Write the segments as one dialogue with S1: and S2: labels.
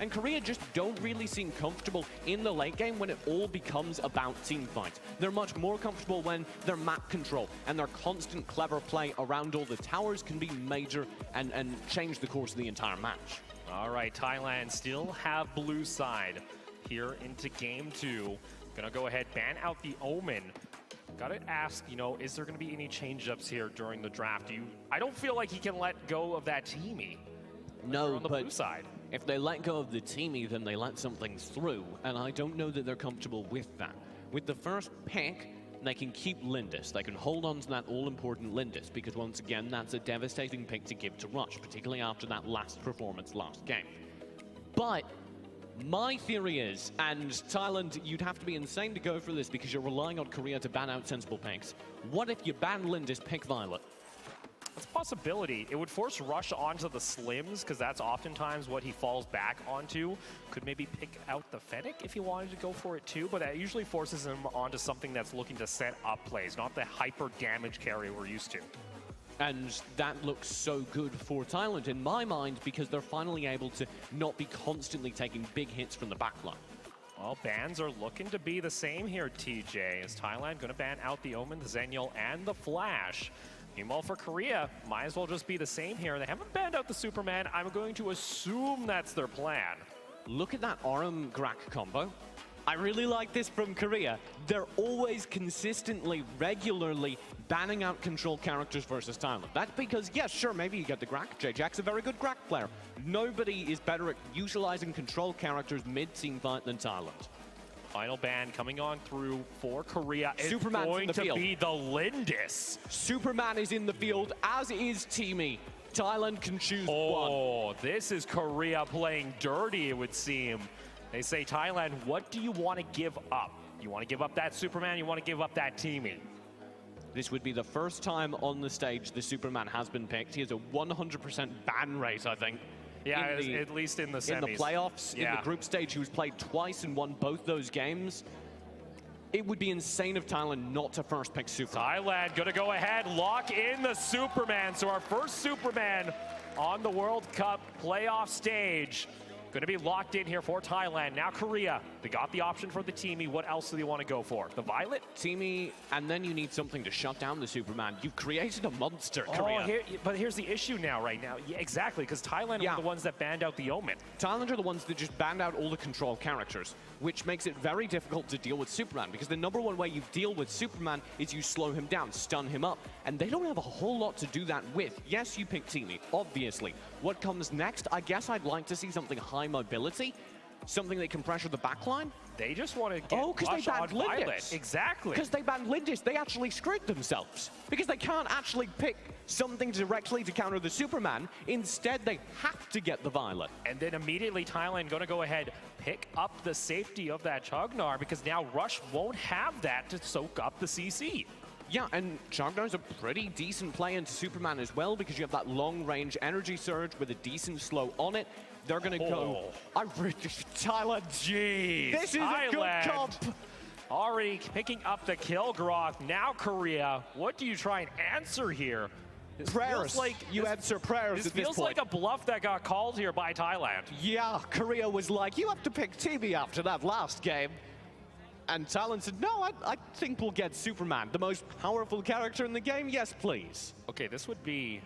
S1: And Korea just don't really seem comfortable in the late game when it all becomes about team fights. They're much more comfortable when their map control and their constant clever play around all the towers can be major and change the course of the entire match.
S2: All right, Thailand still have blue side here into game 2. Gonna go ahead, ban out the Omen. Gotta ask, you know, is there gonna be any change-ups here during the draft? I don't feel like he can let go of that teamie.
S1: No,
S2: on the
S1: but
S2: blue side.
S1: If they let go of the teamie, then they let something through, and I don't know that they're comfortable with that. With the first pick, they can keep Lindis. They can hold on to that all-important Lindis, because once again, that's a devastating pick to give to Rush, particularly after that last performance last game. But my theory is, and Thailand, you'd have to be insane to go for this because you're relying on Korea to ban out sensible picks. What if you ban Lindis, pick Violet?
S2: That's a possibility. It would force Rush onto the Slims, because that's oftentimes what he falls back onto. Could maybe pick out the Fennec if he wanted to go for it too, but that usually forces him onto something that's looking to set up plays, not the hyper damage carry we're used to.
S1: And that looks so good for Thailand in my mind because they're finally able to not be constantly taking big hits from the backline.
S2: Well, bans are looking to be the same here, TJ. Is Thailand going to ban out the Omen, the Zenial, and the Flash? Meanwhile, for Korea, might as well just be the same here. They haven't banned out the Superman. I'm going to assume that's their plan.
S1: Look at that Aram Grak combo. I really like this from Korea. They're always consistently, regularly banning out control characters versus Thailand. That's because, yes, sure, maybe you get the Grak. J-Jack's a very good Grak player. Nobody is better at utilizing control characters mid-team fight than Thailand.
S2: Final ban coming on through for Korea.
S1: Superman's
S2: going
S1: in the
S2: to
S1: field.
S2: be the Lindis.
S1: Superman is in the field, as is Teamy. Thailand can choose one.
S2: Oh, this is Korea playing dirty, it would seem. They say, Thailand, what do you want to give up? You want to give up that Superman? You want to give up that Teamy?
S1: This would be the first time on the stage the Superman has been picked. He has a 100% ban rate, I think.
S2: Yeah, at least in the semis.
S1: In the playoffs,
S2: yeah.
S1: In the group stage, he was played twice and won both those games. It would be insane of Thailand not to first pick Superman.
S2: Thailand going to go ahead, lock in the Superman. So our first Superman on the World Cup playoff stage. Going to be locked in here for Thailand. Now Korea, they got the option for the Teamy. What else do they want to go for? The Violet?
S1: Teamy, and then you need something to shut down the Superman. You've created a monster, Korea.
S2: But here's the issue now, right now. Yeah, exactly, because Thailand are the ones that banned out the Omen.
S1: Thailand are the ones that just banned out all the control characters, which makes it very difficult to deal with Superman, because the number one way you deal with Superman is you slow him down, stun him up, and they don't have a whole lot to do that with. Yes, you pick Teamy, obviously. What comes next? I guess I'd like to see something high mobility, something that can pressure the backline.
S2: They just want to get
S1: because they banned Lindis.
S2: Exactly.
S1: Because they banned Lindis, they actually screwed themselves. Because they can't actually pick something directly to counter the Superman. Instead, they have to get the Violet.
S2: And then immediately Thailand going to go ahead, pick up the safety of that Chugnar, because now Rush won't have that to soak up the CC.
S1: Yeah, and Chugnar's a pretty decent play into Superman as well, because you have that long-range energy surge with a decent slow on it. They're going to go... Thailand.
S2: Jeez.
S1: This is a good comp.
S2: Already picking up the Kilgroth. Now Korea. What do you try and answer here?
S1: This prayers. You answer prayers
S2: this
S1: at this point.
S2: Feels like a bluff that got called here by Thailand.
S1: Yeah, Korea was like, you have to pick Teamy after that last game. And Thailand said, no, I think we'll get Superman, the most powerful character in the game. Yes, please.
S2: Okay, this would be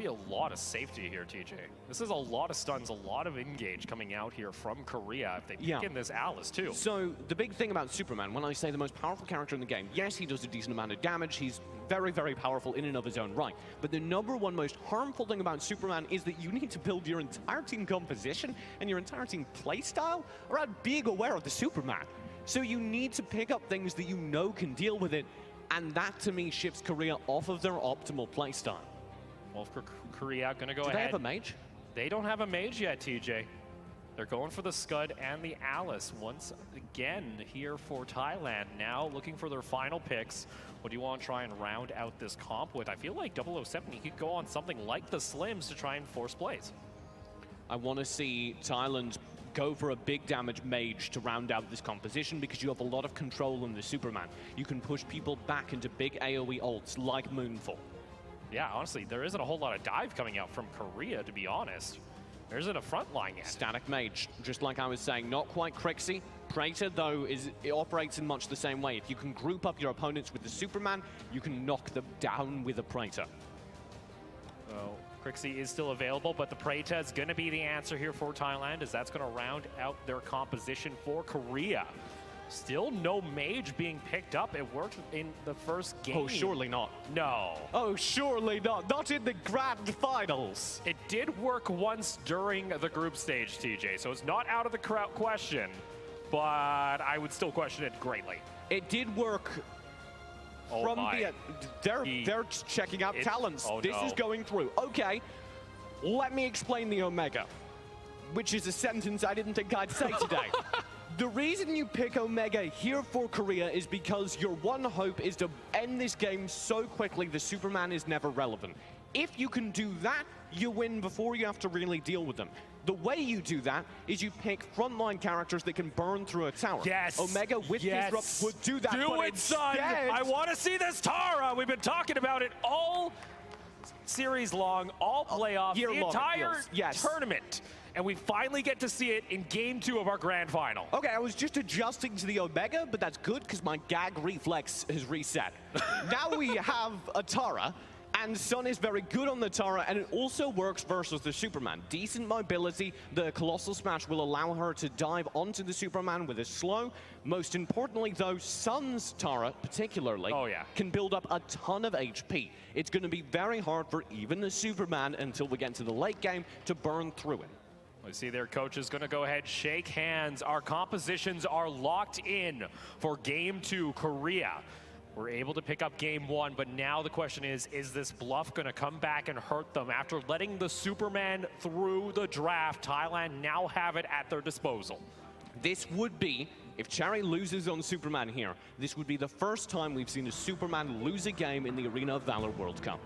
S2: a lot of safety here, TJ. This is a lot of stuns, a lot of engage coming out here from Korea if they pick in this Alice too.
S1: So the big thing about Superman, when I say the most powerful character in the game, yes, he does a decent amount of damage. He's very, very powerful in and of his own right. But the number one most harmful thing about Superman is that you need to build your entire team composition and your entire team playstyle around being aware of the Superman. So you need to pick up things that you know can deal with it, and that to me shifts Korea off of their optimal playstyle.
S2: Well, for Korea, gonna go ahead.
S1: Do they have a mage?
S2: They don't have a mage yet, TJ. They're going for the Scud and the Alice once again here for Thailand. Now looking for their final picks. What do you want to try and round out this comp with? I feel like 007, he could go on something like the Slims to try and force plays.
S1: I want to see Thailand go for a big damage mage to round out this composition, because you have a lot of control in the Superman. You can push people back into big AoE ults like Moonfall.
S2: Yeah, honestly, there isn't a whole lot of dive coming out from Korea, to be honest. There isn't a front line yet.
S1: Static Mage, just like I was saying, not quite Crixie. Praetor, though, it operates in much the same way. If you can group up your opponents with the Superman, you can knock them down with a Praetor.
S2: So Crixie is still available, but the Praetor is going to be the answer here for Thailand, as that's going to round out their composition for Korea. Still no Mage being picked up. It worked in the first game.
S1: Oh, surely not.
S2: No.
S1: Oh, surely not. Not in the grand finals.
S2: It did work once during the group stage, TJ, so it's not out of the question, but I would still question it greatly.
S1: It did work.
S2: Oh
S1: From
S2: my.
S1: They're checking out talents.
S2: Oh
S1: this
S2: no.
S1: is going through. Okay, let me explain the Omega, which is a sentence I didn't think I'd say today. The reason you pick Omega here for Korea is because your one hope is to end this game so quickly the Superman is never relevant. If you can do that, you win before you have to really deal with them. The way you do that is you pick frontline characters that can burn through a tower.
S2: Yes.
S1: Omega with Disrupt would do that.
S2: Do it, son. I want to see this Tara. We've been talking about it all series long, all playoffs, the entire tournament. And we finally get to see it in Game 2 of our grand final.
S1: Okay, I was just adjusting to the Omega, but that's good because my gag reflex has reset. Now we have a Tara, and Sun is very good on the Tara, and it also works versus the Superman. Decent mobility, the Colossal Smash will allow her to dive onto the Superman with a slow. Most importantly, though, Sun's Tara, particularly, can build up a ton of HP. It's going to be very hard for even the Superman, until we get to the late game, to burn through him.
S2: We see their coach is going to go ahead, shake hands. Our compositions are locked in for Game 2, Korea. We're able to pick up Game 1, but now the question is this bluff going to come back and hurt them? After letting the Superman through the draft, Thailand now have it at their disposal.
S1: This would be, if Cherry loses on Superman here, this would be the first time we've seen a Superman lose a game in the Arena of Valor World Cup.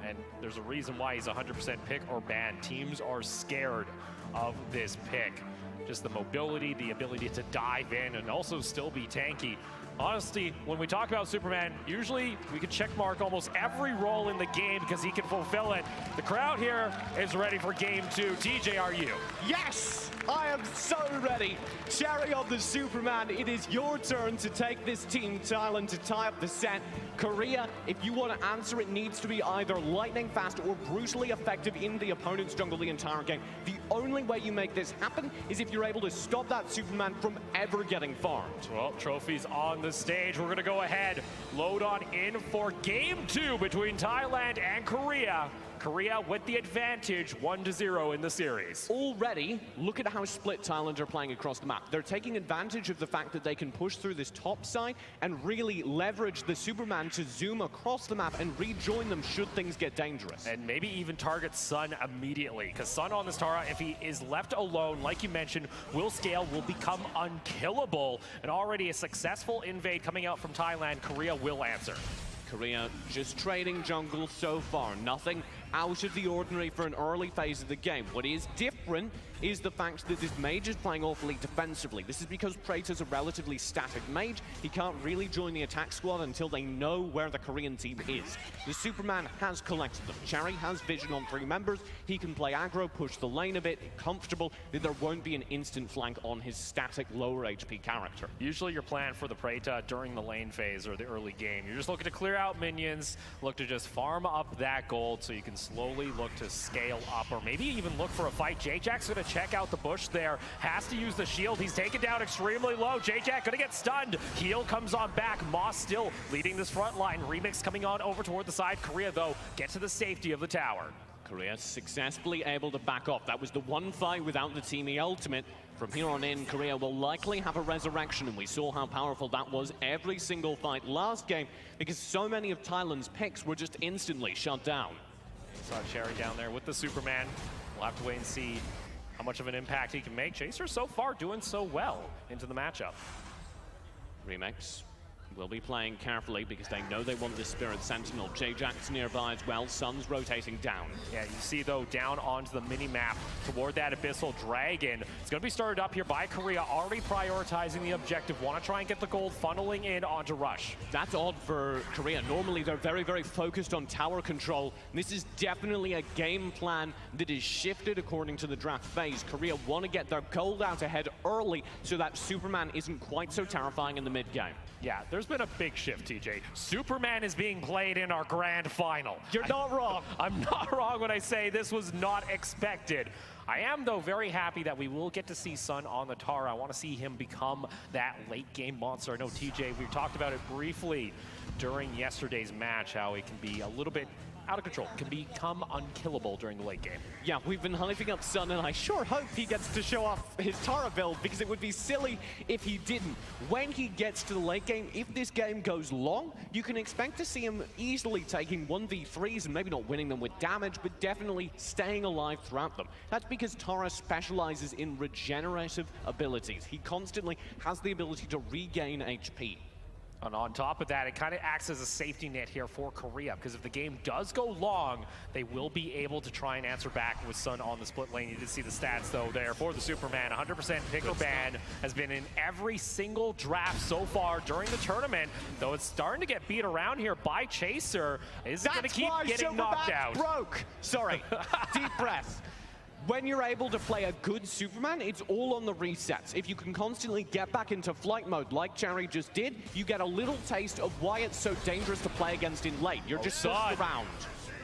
S2: And there's a reason why he's 100% pick or ban. Teams are scared of this pick. Just the mobility, the ability to dive in and also still be tanky. Honestly, when we talk about Superman, usually we can check mark almost every role in the game because he can fulfill it. The crowd here is ready for Game 2. TJ, are you?
S1: Yes! I am so ready. Cherry on the Superman, it is your turn to take this team, Thailand, to tie up the set. Korea, if you want to answer, it needs to be either lightning fast or brutally effective in the opponent's jungle the entire game. The only way you make this happen is if you're able to stop that Superman from ever getting farmed.
S2: Well, trophies on the stage. We're going to go ahead, load on in for Game 2 between Thailand and Korea. Korea with the advantage, 1-0 in the series.
S1: Already, look at how split Thailand are playing across the map. They're taking advantage of the fact that they can push through this top side and really leverage the Superman to zoom across the map and rejoin them should things get dangerous.
S2: And maybe even target Sun immediately, because Sun on this Tara, if he is left alone, like you mentioned, will scale, will become unkillable. And already a successful invade coming out from Thailand, Korea will answer.
S1: Korea just trading jungle so far. Nothing out of the ordinary for an early phase of the game. What is different is the fact that this mage is playing awfully defensively. This is because Praetor's a relatively static mage. He can't really join the attack squad until they know where the Korean team is. The Superman has collected them. Cherry has vision on 3 members. He can play aggro, push the lane a bit, comfortable that there won't be an instant flank on his static lower HP character.
S2: Usually your plan for the Praetor during the lane phase or the early game, you're just looking to clear out minions, look to just farm up that gold so you can slowly look to scale up, or maybe even look for a fight. J-Jack's going to check out the bush there, has to use the shield. He's taken down extremely low. J-Jack going to get stunned. Heal comes on back. Moss still leading this front line. Remix coming on over toward the side. Korea, though, get to the safety of the tower.
S1: Korea successfully able to back off. That was the one fight without the Teamy ultimate. From here on in, Korea will likely have a resurrection, and we saw how powerful that was every single fight last game because so many of Thailand's picks were just instantly shut down.
S2: Saw Cherry down there with the Superman. We'll have to wait and see how much of an impact he can make. Chaser so far doing so well into the matchup.
S1: Remix Will be playing carefully because they know they want this Spirit Sentinel. J-Jack's nearby as well. Sun's rotating down.
S2: Yeah, you see though down onto the mini-map toward that Abyssal Dragon. It's going to be started up here by Korea, already prioritizing the objective. Want to try and get the gold, funneling in onto Rush.
S1: That's odd for Korea. Normally they're very, very focused on tower control. This is definitely a game plan that is shifted according to the draft phase. Korea want to get their gold out ahead early so that Superman isn't quite so terrifying in the mid-game.
S2: Yeah, there's been a big shift, TJ. Superman is being played in our grand final.
S1: You're not wrong.
S2: I'm not wrong when I say this was not expected. I am, though, very happy that we will get to see Sun on the Tara. I want to see him become that late-game monster. I know, TJ, we talked about it briefly during yesterday's match, how it can be a little bit out of control, can become unkillable during the late game.
S1: Yeah, we've been hyping up Sun, and I sure hope he gets to show off his Tara build, because it would be silly if he didn't. When he gets to the late game, if this game goes long, you can expect to see him easily taking 1v3s and maybe not winning them with damage, but definitely staying alive throughout them. That's because Tara specializes in regenerative abilities. He constantly has the ability to regain HP.
S2: And on top of that, it kind of acts as a safety net here for Korea, because if the game does go long, they will be able to try and answer back with Sun on the split lane. You did see the stats, though, there for the Superman. 100% picker ban has been in every single draft so far during the tournament, though it's starting to get beat around here by Chaser. Is going to keep getting knocked out.
S1: Broke. Sorry. Deep breath. When you're able to play a good Superman, it's all on the resets. If you can constantly get back into flight mode like Cherry just did, you get a little taste of why it's so dangerous to play against in late. You're just pushed around.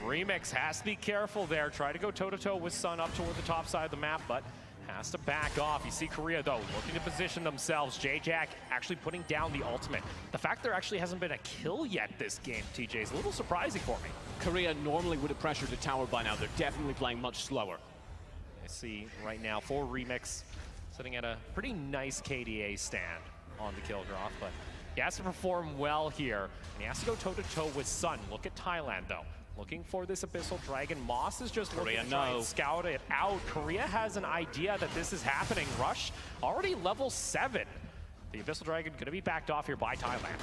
S2: Remix has to be careful there. Try to go toe-to-toe with Sun up toward the top side of the map, but has to back off. You see Korea, though, looking to position themselves. J-Jack actually putting down the ultimate. The fact there actually hasn't been a kill yet this game, TJ, is a little surprising for me.
S1: Korea normally would have pressured the tower by now. They're definitely playing much slower.
S2: See right now for Remix sitting at a pretty nice KDA stand on the Kilgroth, but he has to perform well here, and he has to go toe-to-toe with Sun. Look at Thailand, though. Looking for this Abyssal Dragon. Moss is just looking to try and scout it out. Korea has an idea that this is happening. Rush already level 7. The Abyssal Dragon going to be backed off here by Thailand.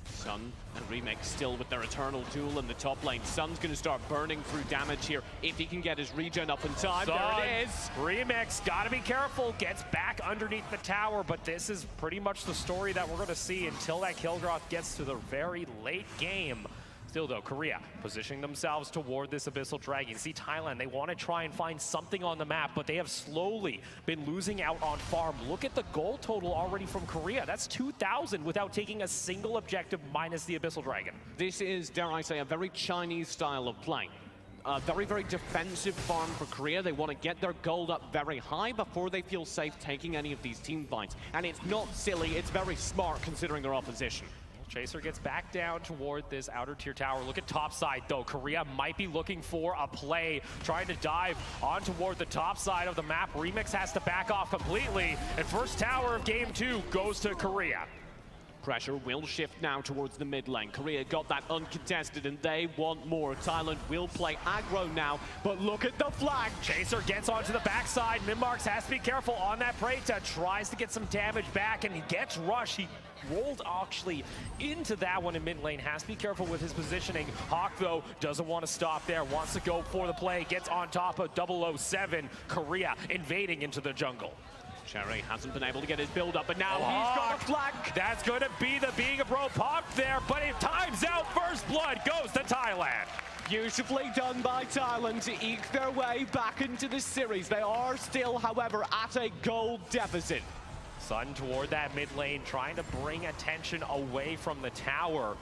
S1: Sun and Remix still with their Eternal duel in the top lane. Sun's going to start burning through damage here if he can get his regen up in time. There it is.
S2: Remix, got to be careful. Gets back underneath the tower, but this is pretty much the story that we're going to see until that Kilgroth gets to the very late game. Still, though, Korea positioning themselves toward this Abyssal Dragon. You see Thailand, they want to try and find something on the map, but they have slowly been losing out on farm. Look at the goal total already from Korea. That's 2,000 without taking a single objective minus the Abyssal Dragon.
S1: This is, dare I say, a very Chinese style of play. A very, very defensive farm for Korea. They want to get their gold up very high before they feel safe taking any of these team fights. And it's not silly, it's very smart considering their opposition.
S2: Chaser gets back down toward this outer tier tower. Look at top side, though. Korea might be looking for a play, trying to dive on toward the top side of the map. Remix has to back off completely, and first tower of game 2 goes to Korea.
S1: Pressure will shift now towards the mid lane. Korea got that uncontested, and they want more. Thailand will play aggro now, but look at the flag.
S2: Chaser gets onto the backside. Minmarks has to be careful on that Preta. Tries to get some damage back, and he gets Rush. He rolled actually into that one in mid lane. Has to be careful with his positioning. Hawk, though, doesn't want to stop there. Wants to go for the play. Gets on top of 007. Korea invading into the jungle.
S1: Cherry hasn't been able to get his build up, but now he's got a flank.
S2: That's going to be the being a pro pop there, but it times out. First blood goes to Thailand.
S1: Beautifully done by Thailand to eke their way back into the series. They are still, however, at a gold deficit.
S2: Sun toward that mid lane, trying to bring attention away from the tower.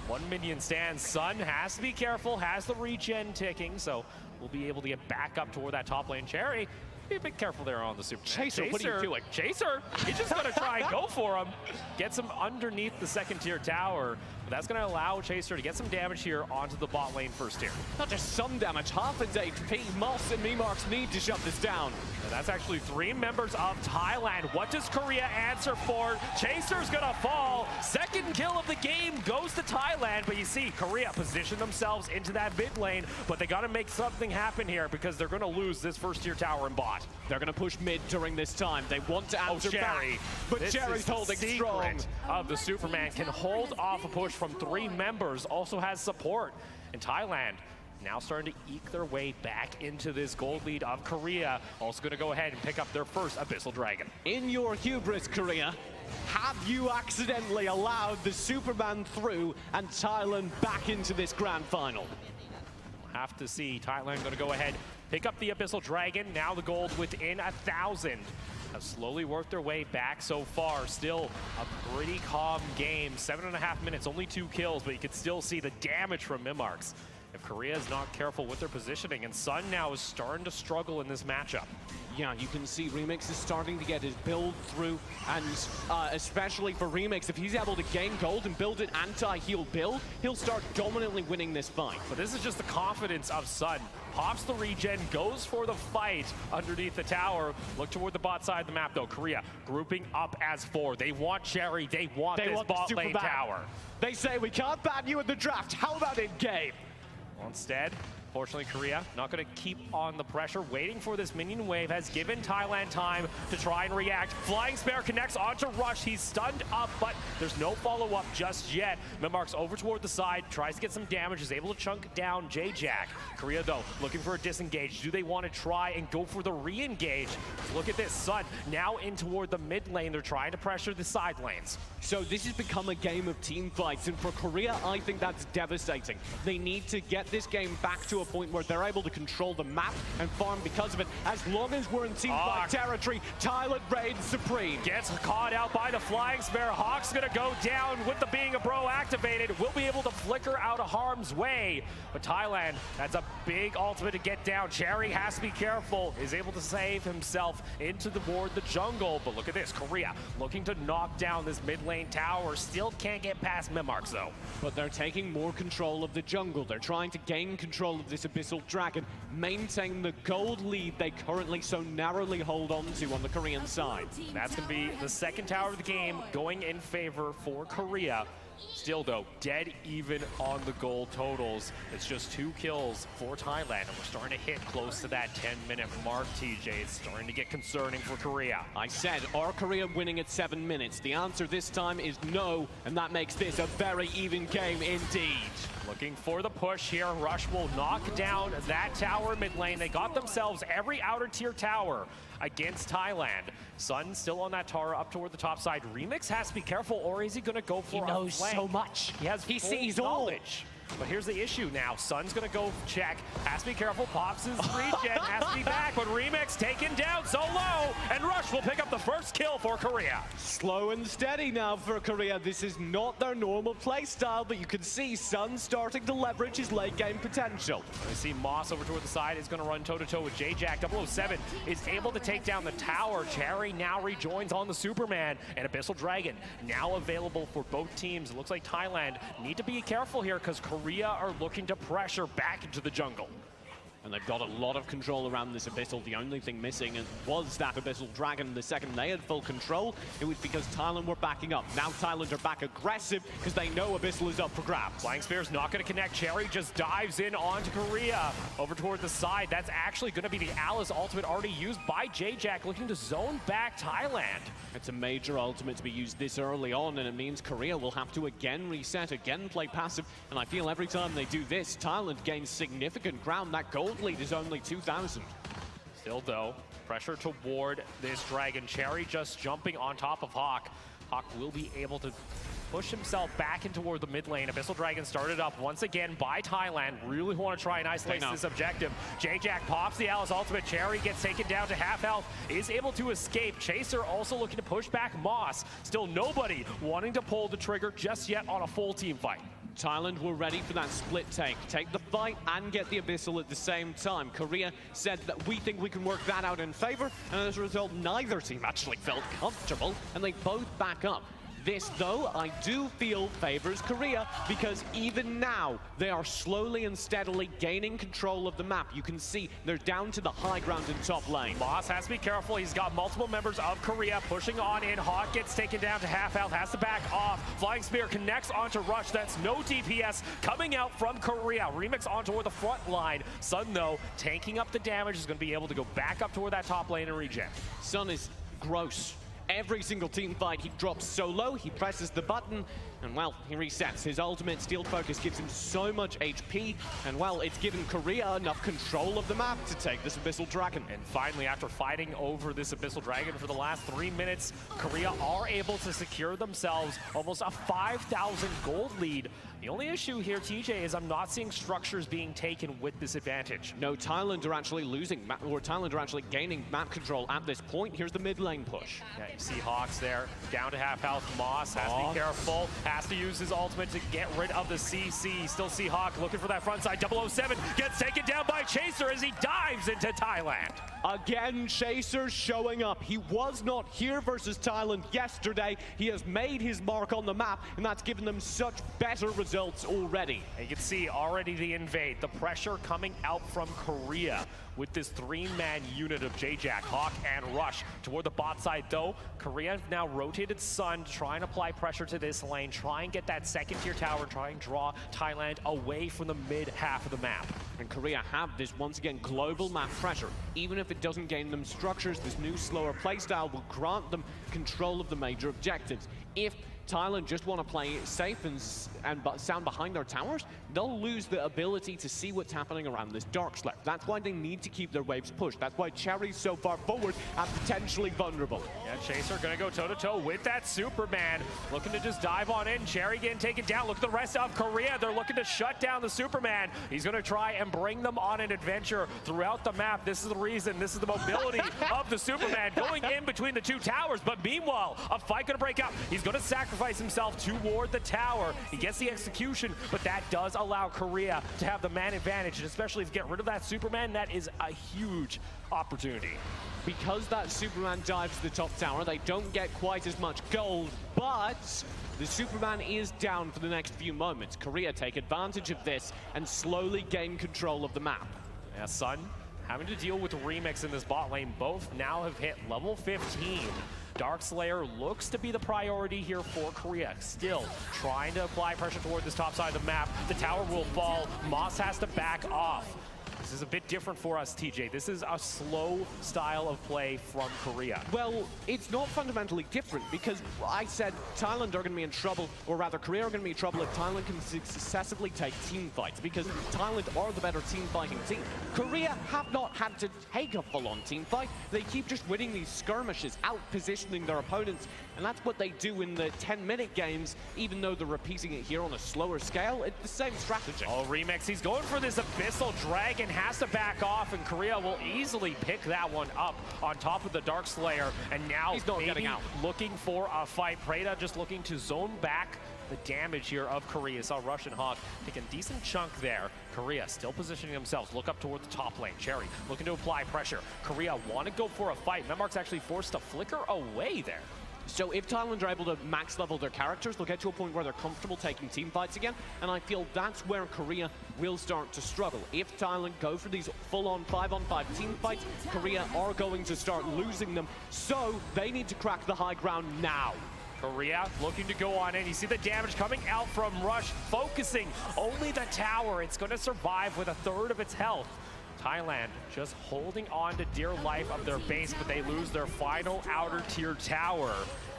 S2: 1 minion stands. Sun has to be careful, has the regen ticking, so we'll be able to get back up toward that top lane. Cherry, be a bit careful there on the Superman.
S1: Chaser, what are you doing?
S2: Chaser, he's just gonna try and go for him. Gets him underneath the second tier tower. But that's gonna allow Chaser to get some damage here onto the bot lane first tier.
S1: Not just some damage, half his HP. Moss and Minmarks need to shut this down.
S2: And that's actually 3 members of Thailand. What does Korea answer for? Chaser's gonna fall. Second kill of the game goes to Thailand, but you see Korea position themselves into that mid lane, but they gotta make something happen here because they're gonna lose this first tier tower and bot. spot.
S1: They're going to push mid during this time. They want to answer
S2: Cherry.
S1: back, but
S2: This
S1: Cherry's
S2: is the
S1: holding
S2: secret
S1: strong.
S2: Of the Superman can hold off a push from 3 members, also has support. And Thailand now starting to eke their way back into this gold lead of Korea. Also going to go ahead and pick up their first Abyssal Dragon.
S1: In your hubris, Korea, have you accidentally allowed the Superman through and Thailand back into this grand final?
S2: Have to see. Thailand going to go ahead, pick up the Abyssal Dragon. Now the gold within 1,000. Have slowly worked their way back so far. Still a pretty calm game. 7.5 minutes, only 2 kills, but you can still see the damage from Mimarks. If Korea is not careful with their positioning, and Sun now is starting to struggle in this matchup.
S1: Yeah, you can see Remix is starting to get his build through, and especially for Remix, if he's able to gain gold and build an anti-heal build, he'll start dominantly winning this fight.
S2: But this is just the confidence of Sun. Pops the regen, goes for the fight underneath the tower. Look toward the bot side of the map, though. Korea grouping up as 4. They want Cherry. They want this bot lane tower.
S1: They say, we can't ban you in the draft. How about in game?
S2: Well, instead, fortunately, Korea not going to keep on the pressure. Waiting for this minion wave has given Thailand time to try and react. Flying Spare connects onto Rush. He's stunned up, but there's no follow-up just yet. Mimarks over toward the side, tries to get some damage, is able to chunk down J-Jack. Korea, though, looking for a disengage. Do they want to try and go for the re-engage? Look at this, Sun now in toward the mid lane. They're trying to pressure the side lanes.
S1: So this has become a game of team fights, and for Korea, I think that's devastating. They need to get this game back to a point where they're able to control the map and farm because of it. As long as we're in team fight territory, Thailand reigns supreme.
S2: Gets caught out by the Flying Spare. Hawk's gonna go down with the Being a Bro activated. Will be able to flicker out of harm's way. But Thailand, that's a big ultimate to get down. Cherry has to be careful, is able to save himself into the ward, the jungle. But look at this, Korea looking to knock down this mid lane tower. Still can't get past Mimarks, though.
S1: But they're taking more control of the jungle. They're trying to gain control of this Abyssal Dragon, maintain the gold lead they currently so narrowly hold on to on the Korean side.
S2: That's going to be the second tower of the game going in favor for Korea. Still, though, dead even on the gold totals. It's just 2 kills for Thailand, and we're starting to hit close to that 10-minute mark, TJ. It's starting to get concerning for Korea.
S1: I said, are Korea winning at 7 minutes? The answer this time is no, and that makes this a very even game indeed.
S2: Looking for the push here. Rush will knock down that tower mid lane. They got themselves every outer tier tower against Thailand. Sun still on that tower up toward the top side. Remix has to be careful, or is he going to go for
S1: He knows
S2: a flank?
S1: so much.
S2: He sees knowledge. But here's the issue now. Sun's going to go check. Has to be careful. Pops his regen. Has to be back. But Remix taken down so low. And Rush will pick up the first kill for Korea.
S1: Slow and steady now for Korea. This is not their normal play style, but you can see Sun starting to leverage his late game potential.
S2: We see Moss over toward the side is going to run toe-to-toe with J-Jack. 007 is able to take down the tower. Cherry now rejoins on the Superman. And Abyssal Dragon now available for both teams. It looks like Thailand need to be careful here because Korea are looking to pressure back into the jungle.
S1: And they've got a lot of control around this Abyssal. The only thing missing was that Abyssal Dragon. The second they had full control, it was because Thailand were backing up. Now Thailand are back aggressive because they know Abyssal is up for grabs.
S2: Flying Spear's not going to connect. Cherry just dives in onto Korea. Over toward the side. That's actually going to be the Alice ultimate already used by J-Jack, looking to zone back Thailand.
S1: It's a major ultimate to be used this early on, and it means Korea will have to again reset, again play passive. And I feel every time they do this, Thailand gains significant ground. That gold lead is only 2,000.
S2: Still, though, pressure toward this Dragon. Cherry just jumping on top of Hawk. Hawk will be able to push himself back in toward the mid lane. Abyssal Dragon started up once again by Thailand. Really want to try and isolate this objective. J-Jack pops the Alice ultimate. Cherry gets taken down to half health. Is able to escape. Chaser also looking to push back Moss. Still nobody wanting to pull the trigger just yet on a full team fight.
S1: Thailand were ready for that split take the fight and get the Abyssal at the same time. Korea said that we think we can work that out in favor, and as a result, neither team actually felt comfortable, and they both back up. This, though, I do feel favors Korea, because even now, they are slowly and steadily gaining control of the map. You can see they're down to the high ground in top lane.
S2: Moss has to be careful. He's got multiple members of Korea pushing on in. Hawk gets taken down to half health, has to back off. Flying Spear connects onto Rush. That's no DPS coming out from Korea. Remix on toward the front line. Sun, though, tanking up the damage, is going to be able to go back up toward that top lane and regen.
S1: Sun is gross. Every single team fight, he drops solo, he presses the button, and well, he resets. His ultimate Steel Focus gives him so much HP, and well, it's given Korea enough control of the map to take this Abyssal Dragon.
S2: And finally, after fighting over this Abyssal Dragon for the last 3 minutes, Korea are able to secure themselves almost a 5,000 gold lead. The only issue here, TJ, is I'm not seeing structures being taken with this advantage.
S1: No, Thailand are actually losing, or Thailand are actually gaining map control at this point. Here's the mid lane push.
S2: Yeah, you see Hawks there, down to half health. Moss has to be careful, has to use his ultimate to get rid of the CC. Still see Hawk looking for that front side. 007 gets taken down by Chaser as he dives into Thailand.
S1: Again, Chaser showing up. He was not here versus Thailand yesterday. He has made his mark on the map, and that's given them such better results already.
S2: And you can see already the invade, the pressure coming out from Korea with this 3-man unit of J-Jack, Hawk, and Rush. Toward the bot side, though, Korea have now rotated Sun, try and apply pressure to this lane, try and get that second-tier tower, try and draw Thailand away from the mid-half of the map.
S1: And Korea have this, once again, global map pressure. Even if it doesn't gain them structures, this new slower playstyle will grant them control of the major objectives. If Thailand just want to play safe and sound behind their towers, they'll lose the ability to see what's happening around this dark slab. That's why they need to keep their waves pushed. That's why Cherry's so far forward and potentially vulnerable.
S2: Yeah, Chaser gonna go toe-to-toe with that Superman. Looking to just dive on in. Cherry getting taken down. Look at the rest of Korea. They're looking to shut down the Superman. He's gonna try and bring them on an adventure throughout the map. This is the reason. This is the mobility of the Superman going in between the two towers. But meanwhile, a fight gonna break out. He's gonna sacrifice himself toward the tower. He gets the execution, but that does allow Korea to have the man advantage, and especially if you get rid of that Superman, that is a huge opportunity.
S1: Because that Superman dives to the top tower, they don't get quite as much gold, but the Superman is down for the next few moments. Korea take advantage of this and slowly gain control of the map.
S2: Yeah, Sun having to deal with Remix in this bot lane. Both now have hit level 15. Darkslayer looks to be the priority here for Korea. Still trying to apply pressure toward this top side of the map. The tower will fall. Moss has to back off. This is a bit different for us, TJ. This is a slow style of play from Korea.
S1: Well, it's not fundamentally different, because I said Thailand are going to be in trouble, or rather Korea are going to be in trouble if Thailand can successfully take team fights, because Thailand are the better team fighting team. Korea have not had to take a full-on team fight. They keep just winning these skirmishes, out-positioning their opponents, and that's what they do in the 10-minute games, even though they're repeating it here on a slower scale. It's the same strategy.
S2: Oh, Remix, he's going for this Abyssal Dragon, has to back off, and Korea will easily pick that one up on top of the Darkslayer, and now
S1: he's not getting out.
S2: Looking for a fight. Preda just looking to zone back the damage here of Korea. Saw Rush and Hawk take a decent chunk there. Korea still positioning themselves. Look up toward the top lane. Cherry looking to apply pressure. Korea want to go for a fight. Memmark's actually forced to flicker away there.
S1: So if Thailand are able to max level their characters, they'll get to a point where they're comfortable taking team fights again, and I feel that's where Korea will start to struggle. If Thailand go for these full-on 5-on-5 team fights, Korea are going to start losing them, so they need to crack the high ground now.
S2: Korea looking to go on in. You see the damage coming out from Rush, focusing only the tower. It's going to survive with a third of its health. Thailand just holding on to dear life of their base, but they lose their final outer tier tower.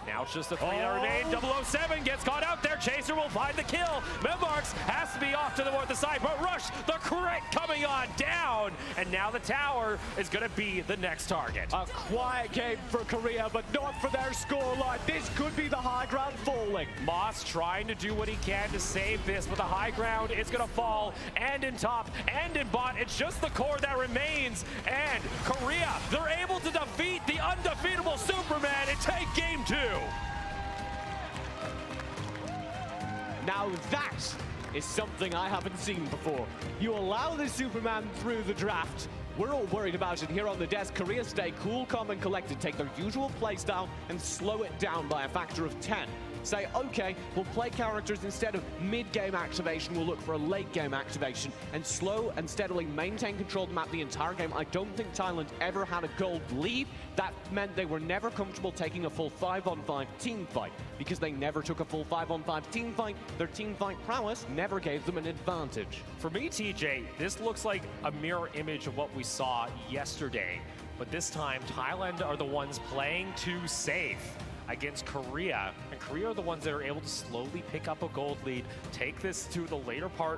S2: Now it's just the 3 that remain. 007 gets caught out there. Chaser will find the kill. Memmarks has to be off to the north side, but Rush, the crit coming on down. And now the tower is going to be the next target.
S1: A quiet game for Korea, but not for their scoreline. This could be the high ground falling.
S2: Moss trying to do what he can to save this, but the high ground is going to fall, and in top and in bot. It's just the core that remains, and Korea, they're able to defeat the undefeatable Superman and take game 2.
S1: Now that is something I haven't seen before. You allow the Superman through the draft. We're all worried about it here on the desk. Korea stay cool, calm, and collected, take their usual playstyle and slow it down by a factor of 10. say, okay, we'll play characters instead of mid-game activation, we'll look for a late-game activation, and slow and steadily maintain control of the map the entire game. I don't think Thailand ever had a gold lead. That meant they were never comfortable taking a full 5-on-5 team fight. Because they never took a full 5-on-5 team fight, their team fight prowess never gave them an advantage.
S2: For me, TJ, this looks like a mirror image of what we saw yesterday. But this time, Thailand are the ones playing too safe against Korea. And Korea are the ones that are able to slowly pick up a gold lead, take this to the later part